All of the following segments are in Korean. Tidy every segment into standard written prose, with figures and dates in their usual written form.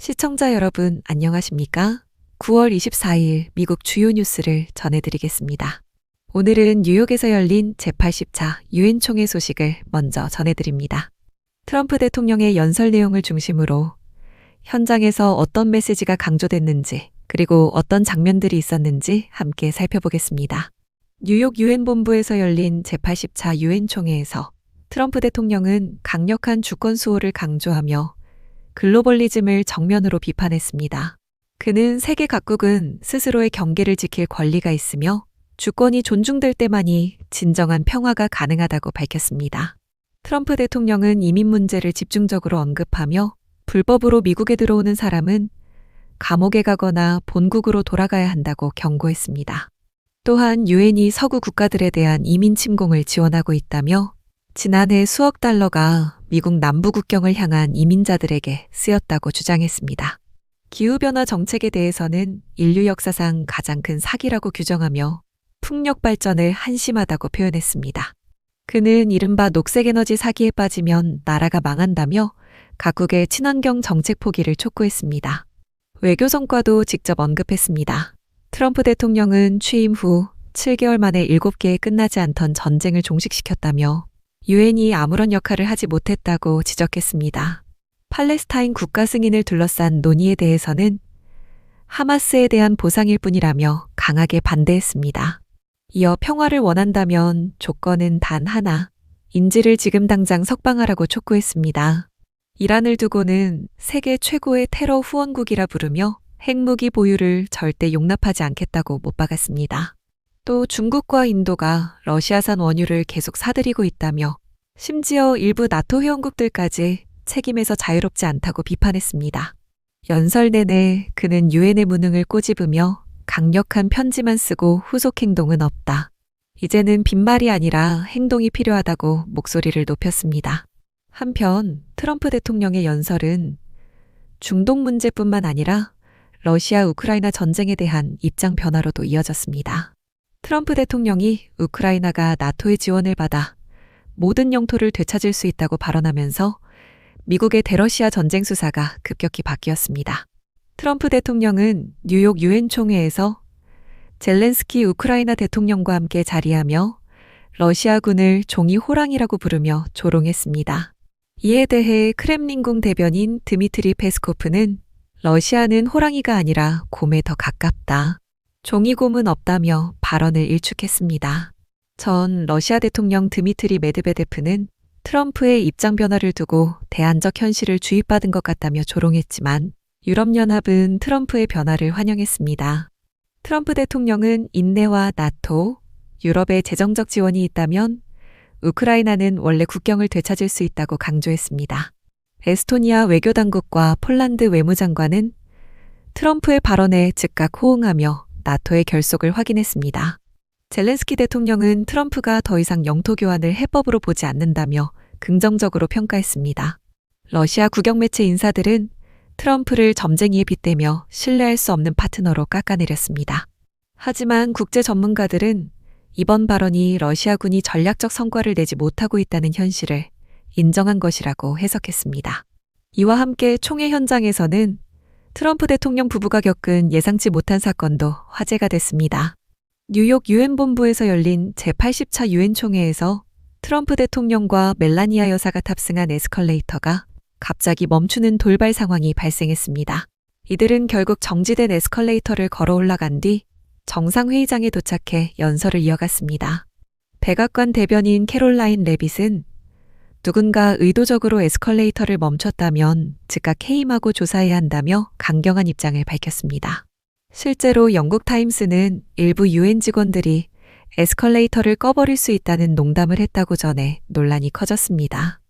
시청자 여러분, 안녕하십니까? 9월 24일 미국 주요 뉴스를 전해드리겠습니다. 오늘은 뉴욕에서 열린 제80차 유엔 총회 소식을 먼저 전해드립니다. 트럼프 대통령의 연설 내용을 중심으로 현장에서 어떤 메시지가 강조됐는지, 그리고 어떤 장면들이 있었는지 함께 살펴보겠습니다. 뉴욕 유엔 본부에서 열린 제80차 유엔 총회에서 트럼프 대통령은 강력한 주권 수호를 강조하며 글로벌리즘을 정면으로 비판했습니다. 그는 세계 각국은 스스로의 경계를 지킬 권리가 있으며 주권이 존중될 때만이 진정한 평화가 가능하다고 밝혔습니다. 트럼프 대통령은 이민 문제를 집중적으로 언급하며 불법으로 미국에 들어오는 사람은 감옥에 가거나 본국으로 돌아가야 한다고 경고했습니다. 또한 유엔이 서구 국가들에 대한 이민 침공을 지원하고 있다며 지난해 수억 달러가 미국 남부 국경을 향한 이민자들에게 쓰였다고 주장했습니다. 기후변화 정책에 대해서는 인류 역사상 가장 큰 사기라고 규정하며 풍력 발전을 한심하다고 표현했습니다. 그는 이른바 녹색에너지 사기에 빠지면 나라가 망한다며 각국의 친환경 정책 포기를 촉구했습니다. 외교 성과도 직접 언급했습니다. 트럼프 대통령은 취임 후 7개월 만에 7개의 끝나지 않던 전쟁을 종식시켰다며 유엔이 아무런 역할을 하지 못했다고 지적했습니다. 팔레스타인 국가 승인을 둘러싼 논의에 대해서는 하마스에 대한 보상일 뿐이라며 강하게 반대했습니다. 이어 평화를 원한다면 조건은 단 하나, 인질을 지금 당장 석방하라고 촉구했습니다. 이란을 두고는 세계 최고의 테러 후원국이라 부르며 핵무기 보유를 절대 용납하지 않겠다고 못 박았습니다. 또 중국과 인도가 러시아산 원유를 계속 사들이고 있다며 심지어 일부 나토 회원국들까지 책임에서 자유롭지 않다고 비판했습니다. 연설 내내 그는 유엔의 무능을 꼬집으며 강력한 편지만 쓰고 후속 행동은 없다. 이제는 빈말이 아니라 행동이 필요하다고 목소리를 높였습니다. 한편 트럼프 대통령의 연설은 중동 문제뿐만 아니라 러시아 우크라이나 전쟁에 대한 입장 변화로도 이어졌습니다. 트럼프 대통령이 우크라이나가 나토의 지원을 받아 모든 영토를 되찾을 수 있다고 발언하면서 미국의 대러시아 전쟁 수사가 급격히 바뀌었습니다. 트럼프 대통령은 뉴욕 유엔 총회에서 젤렌스키 우크라이나 대통령과 함께 자리하며 러시아군을 종이 호랑이라고 부르며 조롱했습니다. 이에 대해 크렘린궁 대변인 드미트리 페스코프는 러시아는 호랑이가 아니라 곰에 더 가깝다. 종이곰은 없다며 발언을 일축했습니다. 전 러시아 대통령 드미트리 메드베데프는 트럼프의 입장 변화를 두고 대안적 현실을 주입받은 것 같다며 조롱했지만 유럽연합은 트럼프의 변화를 환영했습니다. 트럼프 대통령은 인내와 나토, 유럽의 재정적 지원이 있다면 우크라이나는 원래 국경을 되찾을 수 있다고 강조했습니다. 에스토니아 외교당국과 폴란드 외무장관은 트럼프의 발언에 즉각 호응하며 나토의 결속을 확인했습니다. 젤렌스키 대통령은 트럼프가 더 이상 영토 교환을 해법으로 보지 않는다며 긍정적으로 평가했습니다. 러시아 국영매체 인사들은 트럼프를 점쟁이에 빗대며 신뢰할 수 없는 파트너로 깎아내렸습니다. 하지만 국제 전문가들은 이번 발언이 러시아군이 전략적 성과를 내지 못하고 있다는 현실을 인정한 것이라고 해석했습니다. 이와 함께 총회 현장에서는 트럼프 대통령 부부가 겪은 예상치 못한 사건도 화제가 됐습니다. 뉴욕 유엔 본부에서 열린 제80차 유엔 총회에서 트럼프 대통령과 멜라니아 여사가 탑승한 에스컬레이터가 갑자기 멈추는 돌발 상황이 발생했습니다. 이들은 결국 정지된 에스컬레이터를 걸어 올라간 뒤 정상회의장에 도착해 연설을 이어갔습니다. 백악관 대변인 캐롤라인 레빗은 누군가 의도적으로 에스컬레이터를 멈췄다면 즉각 해임하고 조사해야 한다며 강경한 입장을 밝혔습니다. 실제로 영국 타임스는 일부 유엔 직원들이 에스컬레이터를 꺼버릴 수 있다는 농담을 했다고 전해 논란이 커졌습니다.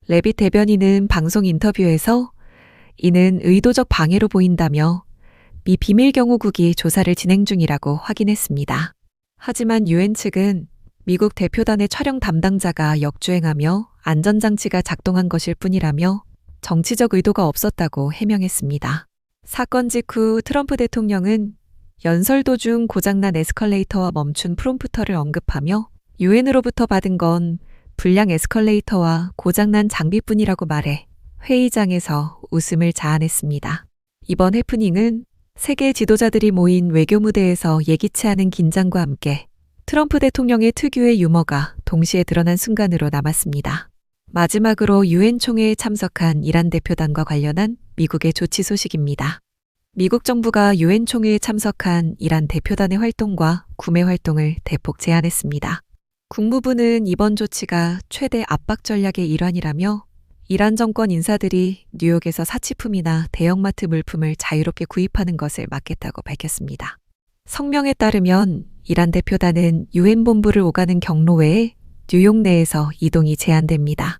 레빗 대변인은 방송 인터뷰에서 이는 의도적 방해로 보인다며 미 비밀경호국이 조사를 진행 중이라고 확인했습니다. 하지만 유엔 측은 미국 대표단의 촬영 담당자가 역주행하며 안전장치가 작동한 것일 뿐이라며 정치적 의도가 없었다고 해명했습니다. 사건 직후 트럼프 대통령은 연설 도중 고장난 에스컬레이터와 멈춘 프롬프터를 언급하며 유엔으로부터 받은 건 불량 에스컬레이터와 고장난 장비뿐이라고 말해 회의장에서 웃음을 자아냈습니다. 이번 해프닝은 세계 지도자들이 모인 외교 무대에서 예기치 않은 긴장과 함께 트럼프 대통령의 특유의 유머가 동시에 드러난 순간으로 남았습니다. 마지막으로 유엔 총회에 참석한 이란 대표단과 관련한 미국의 조치 소식입니다. 미국 정부가 유엔 총회에 참석한 이란 대표단의 활동과 구매 활동을 대폭 제한했습니다. 국무부는 이번 조치가 최대 압박 전략의 일환이라며 이란 정권 인사들이 뉴욕에서 사치품이나 대형마트 물품을 자유롭게 구입하는 것을 막겠다고 밝혔습니다. 성명에 따르면 이란 대표단은 유엔 본부를 오가는 경로 외에 뉴욕 내에서 이동이 제한됩니다.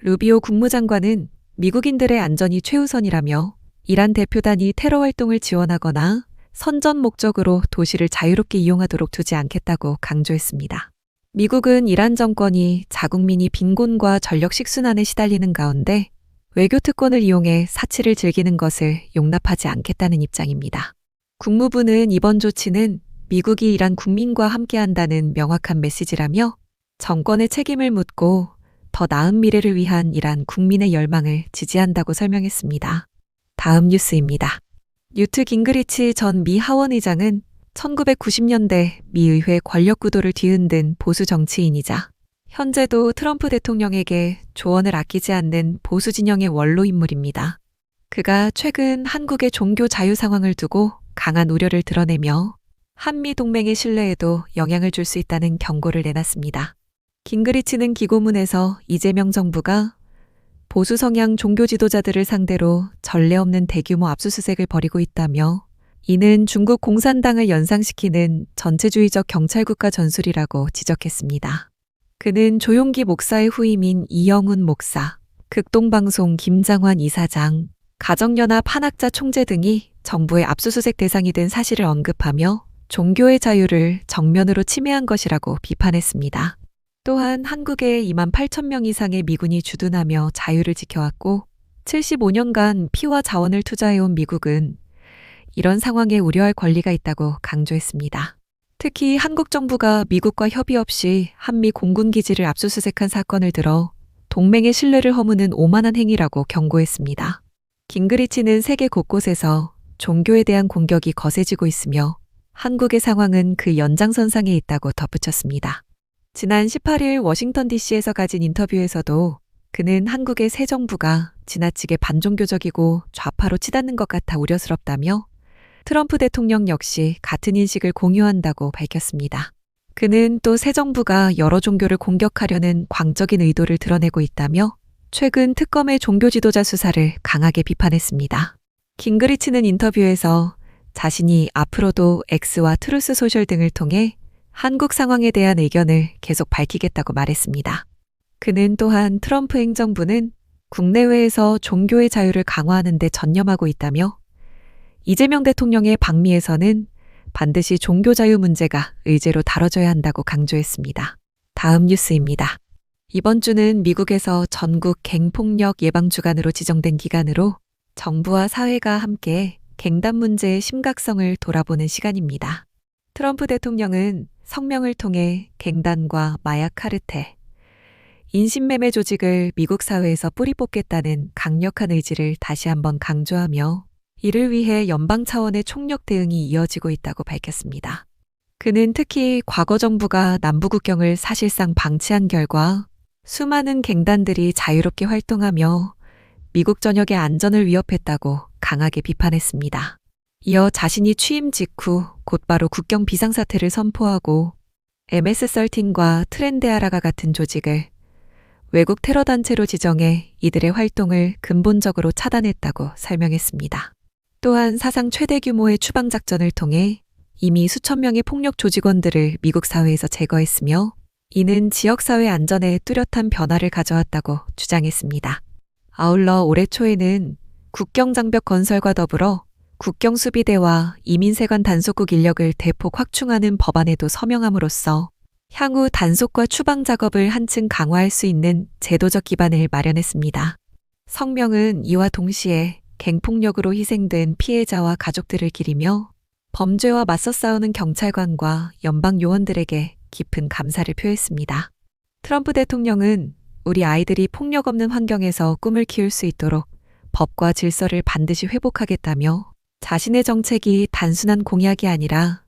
루비오 국무장관은 미국인들의 안전이 최우선이라며 이란 대표단이 테러 활동을 지원하거나 선전 목적으로 도시를 자유롭게 이용하도록 두지 않겠다고 강조했습니다. 미국은 이란 정권이 자국민이 빈곤과 전력 식순환에 시달리는 가운데 외교 특권을 이용해 사치를 즐기는 것을 용납하지 않겠다는 입장입니다. 국무부는 이번 조치는 미국이 이란 국민과 함께한다는 명확한 메시지라며 정권의 책임을 묻고 더 나은 미래를 위한 이란 국민의 열망을 지지한다고 설명했습니다. 다음 뉴스입니다. 뉴트 깅그리치 전 미 하원의장은 1990년대 미 의회 권력 구도를 뒤흔든 보수 정치인이자 현재도 트럼프 대통령에게 조언을 아끼지 않는 보수 진영의 원로 인물입니다. 그가 최근 한국의 종교 자유 상황을 두고 강한 우려를 드러내며 한미 동맹의 신뢰에도 영향을 줄 수 있다는 경고를 내놨습니다. 깅그리치는 기고문에서 이재명 정부가 보수 성향 종교 지도자들을 상대로 전례 없는 대규모 압수수색을 벌이고 있다며 이는 중국 공산당을 연상시키는 전체주의적 경찰국가 전술이라고 지적했습니다. 그는 조용기 목사의 후임인 이영훈 목사, 극동방송 김장환 이사장, 가정연합 한학자 총재 등이 정부의 압수수색 대상이 된 사실을 언급하며 종교의 자유를 정면으로 침해한 것이라고 비판했습니다. 또한 한국에 2만 8천 명 이상의 미군이 주둔하며 자유를 지켜왔고 75년간 피와 자원을 투자해온 미국은 이런 상황에 우려할 권리가 있다고 강조했습니다. 특히 한국 정부가 미국과 협의 없이 한미 공군기지를 압수수색한 사건을 들어 동맹의 신뢰를 허무는 오만한 행위라고 경고했습니다. 깅그리치는 세계 곳곳에서 종교에 대한 공격이 거세지고 있으며 한국의 상황은 그 연장선상에 있다고 덧붙였습니다. 지난 18일 워싱턴 DC에서 가진 인터뷰에서도 그는 한국의 새 정부가 지나치게 반종교적이고 좌파로 치닫는 것 같아 우려스럽다며 트럼프 대통령 역시 같은 인식을 공유한다고 밝혔습니다. 그는 또 새 정부가 여러 종교를 공격하려는 광적인 의도를 드러내고 있다며 최근 특검의 종교 지도자 수사를 강하게 비판했습니다. 깅그리치는 인터뷰에서 자신이 앞으로도 X와 트루스 소셜 등을 통해 한국 상황에 대한 의견을 계속 밝히겠다고 말했습니다. 그는 또한 트럼프 행정부는 국내외에서 종교의 자유를 강화하는 데 전념하고 있다며 이재명 대통령의 방미에서는 반드시 종교 자유 문제가 의제로 다뤄져야 한다고 강조했습니다. 다음 뉴스입니다. 이번 주는 미국에서 전국 갱폭력 예방 주간으로 지정된 기간으로 정부와 사회가 함께 갱단 문제의 심각성을 돌아보는 시간입니다. 트럼프 대통령은 성명을 통해 갱단과 마약 카르텔, 인신매매 조직을 미국 사회에서 뿌리 뽑겠다는 강력한 의지를 다시 한번 강조하며 이를 위해 연방 차원의 총력 대응이 이어지고 있다고 밝혔습니다. 그는 특히 과거 정부가 남부국경을 사실상 방치한 결과 수많은 갱단들이 자유롭게 활동하며 미국 전역의 안전을 위협했다고 강하게 비판했습니다. 이어 자신이 취임 직후 곧바로 국경 비상사태를 선포하고 MS-13과 트렌데아라가 같은 조직을 외국 테러단체로 지정해 이들의 활동을 근본적으로 차단했다고 설명했습니다. 또한 사상 최대 규모의 추방작전을 통해 이미 수천 명의 폭력 조직원들을 미국 사회에서 제거했으며 이는 지역사회 안전에 뚜렷한 변화를 가져왔다고 주장했습니다. 아울러 올해 초에는 국경장벽 건설과 더불어 국경수비대와 이민세관 단속국 인력을 대폭 확충하는 법안에도 서명함으로써 향후 단속과 추방 작업을 한층 강화할 수 있는 제도적 기반을 마련했습니다. 성명은 이와 동시에 갱폭력으로 희생된 피해자와 가족들을 기리며 범죄와 맞서 싸우는 경찰관과 연방 요원들에게 깊은 감사를 표했습니다. 트럼프 대통령은 우리 아이들이 폭력 없는 환경에서 꿈을 키울 수 있도록 법과 질서를 반드시 회복하겠다며 자신의 정책이 단순한 공약이 아니라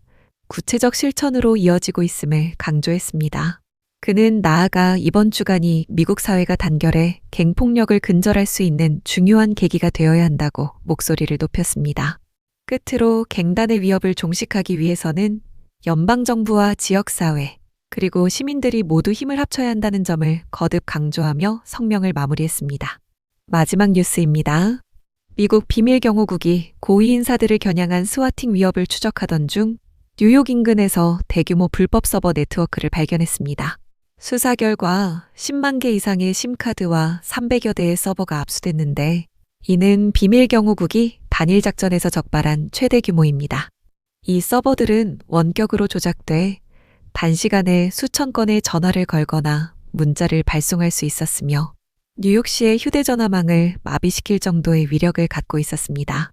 구체적 실천으로 이어지고 있음을 강조했습니다. 그는 나아가 이번 주간이 미국 사회가 단결해 갱폭력을 근절할 수 있는 중요한 계기가 되어야 한다고 목소리를 높였습니다. 끝으로 갱단의 위협을 종식하기 위해서는 연방정부와 지역사회, 그리고 시민들이 모두 힘을 합쳐야 한다는 점을 거듭 강조하며 성명을 마무리했습니다. 마지막 뉴스입니다. 미국 비밀경호국이 고위 인사들을 겨냥한 스와팅 위협을 추적하던 중 뉴욕 인근에서 대규모 불법 서버 네트워크를 발견했습니다. 수사 결과 10만 개 이상의 심카드와 300여 대의 서버가 압수됐는데 이는 비밀경호국이 단일 작전에서 적발한 최대 규모입니다. 이 서버들은 원격으로 조작돼 단시간에 수천 건의 전화를 걸거나 문자를 발송할 수 있었으며 뉴욕시의 휴대전화망을 마비시킬 정도의 위력을 갖고 있었습니다.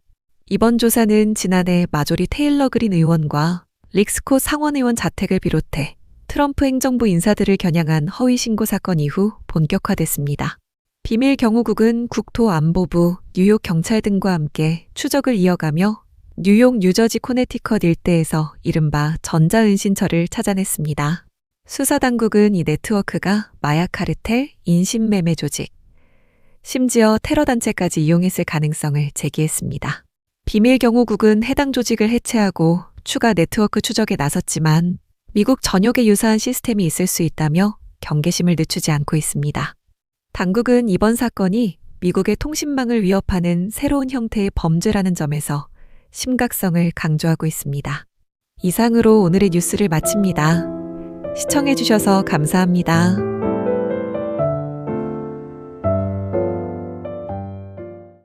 이번 조사는 지난해 마조리 테일러 그린 의원과 릭스콧 상원의원 자택을 비롯해 트럼프 행정부 인사들을 겨냥한 허위 신고 사건 이후 본격화됐습니다. 비밀경호국은 국토안보부, 뉴욕 경찰 등과 함께 추적을 이어가며 뉴욕, 뉴저지, 코네티컷 일대에서 이른바 전자은신처를 찾아냈습니다. 수사당국은 이 네트워크가 마약 카르텔, 인신매매 조직, 심지어 테러 단체까지 이용했을 가능성을 제기했습니다. 비밀경호국은 해당 조직을 해체하고 추가 네트워크 추적에 나섰지만 미국 전역에 유사한 시스템이 있을 수 있다며 경계심을 늦추지 않고 있습니다. 당국은 이번 사건이 미국의 통신망을 위협하는 새로운 형태의 범죄라는 점에서 심각성을 강조하고 있습니다. 이상으로 오늘의 뉴스를 마칩니다. 시청해주셔서 감사합니다.